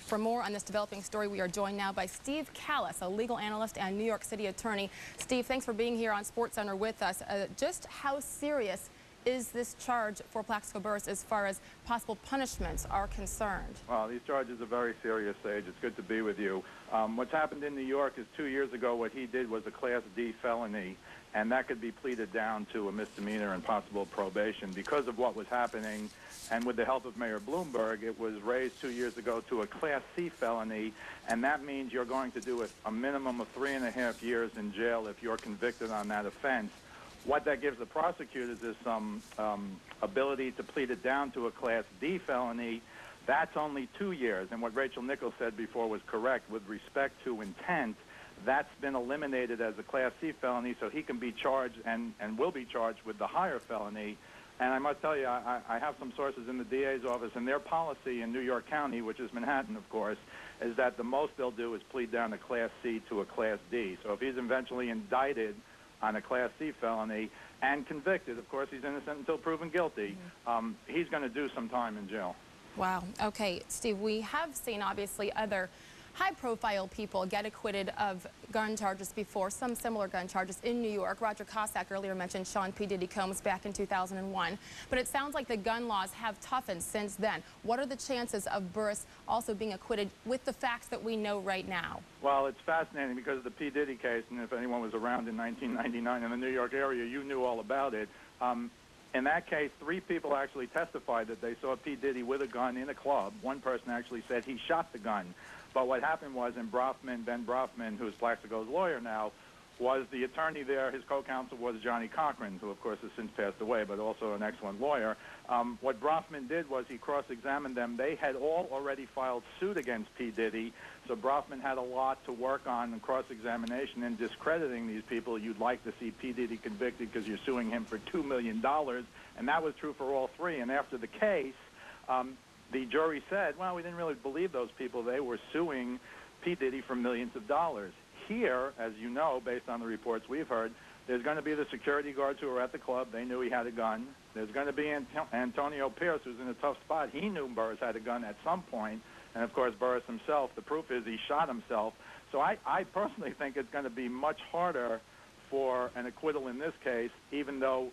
For more on this developing story, we are joined now by Steve Kallas, a legal analyst and New York City attorney. Steve, thanks for being here on SportsCenter with us. Just how serious is this charge for Plaxico Burress as far as possible punishments are concerned? Well, these charges are very serious, Sage. It's good to be with you. What's happened in New York is 2 years ago what he did was a Class D felony, and that could be pleaded down to a misdemeanor and possible probation. Because of what was happening, and with the help of Mayor Bloomberg, it was raised 2 years ago to a Class C felony, and that means you're going to do a minimum of 3.5 years in jail if you're convicted on that offense. What that gives the prosecutors is some ability to plead it down to a Class D felony. That's only 2 years, and what Rachel Nichols said before was correct. With respect to intent, that's been eliminated as a Class C felony, so he can be charged and will be charged with the higher felony. And I must tell you, I have some sources in the DA's office, and their policy in New York County, which is Manhattan, of course, is that the most they'll do is plead down a Class C to a Class D. So if he's eventually indicted on a Class C felony and convicted, of course he's innocent until proven guilty, he's going to do some time in jail. Wow. Okay, Steve, we have seen obviously other high-profile people get acquitted of gun charges before, some similar gun charges in New York. Roger Cossack earlier mentioned Sean P. Diddy Combs back in 2001. But it sounds like the gun laws have toughened since then. What are the chances of Burress also being acquitted with the facts that we know right now? Well, it's fascinating because of the P. Diddy case, and if anyone was around in 1999 in the New York area, you knew all about it. In that case, 3 people actually testified that they saw P. Diddy with a gun in a club. One person actually said he shot the gun. But what happened was, Ben Brofman, who's Plaxico's lawyer now, was the attorney there. His co-counsel was Johnny Cochran, who of course has since passed away, but also an excellent lawyer. What Brofman did was he cross-examined them. They had all already filed suit against P. Diddy, so Brofman had a lot to work on in cross-examination and discrediting these people. You'd like to see P. Diddy convicted because you're suing him for $2 million, and that was true for all 3. And after the case, the jury said, well, we didn't really believe those people. They were suing P. Diddy for millions of dollars. Here, as you know, based on the reports we've heard, there's going to be the security guards who were at the club. They knew he had a gun. There's going to be Antonio Pierce, who's in a tough spot. He knew Burress had a gun at some point. And, of course, Burress himself, the proof is he shot himself. So I personally think it's going to be much harder for an acquittal in this case, even though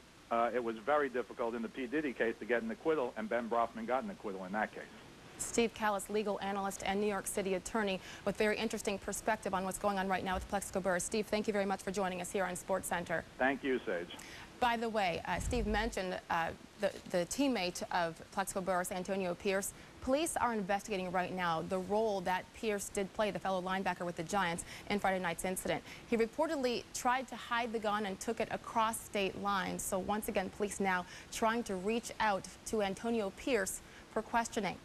it was very difficult in the P. Diddy case to get an acquittal, and Ben Brofman got an acquittal in that case. Steve Kallas, legal analyst and New York City attorney, with very interesting perspective on what's going on right now with Plaxico Burress. Steve, thank you very much for joining us here on SportsCenter. Thank you, Sage. By the way, Steve mentioned the teammate of Plaxico Burress, Antonio Pierce. Police are investigating right now the role that Pierce did play, the fellow linebacker with the Giants, in Friday night's incident. He reportedly tried to hide the gun and took it across state lines. So once again, police now trying to reach out to Antonio Pierce for questioning.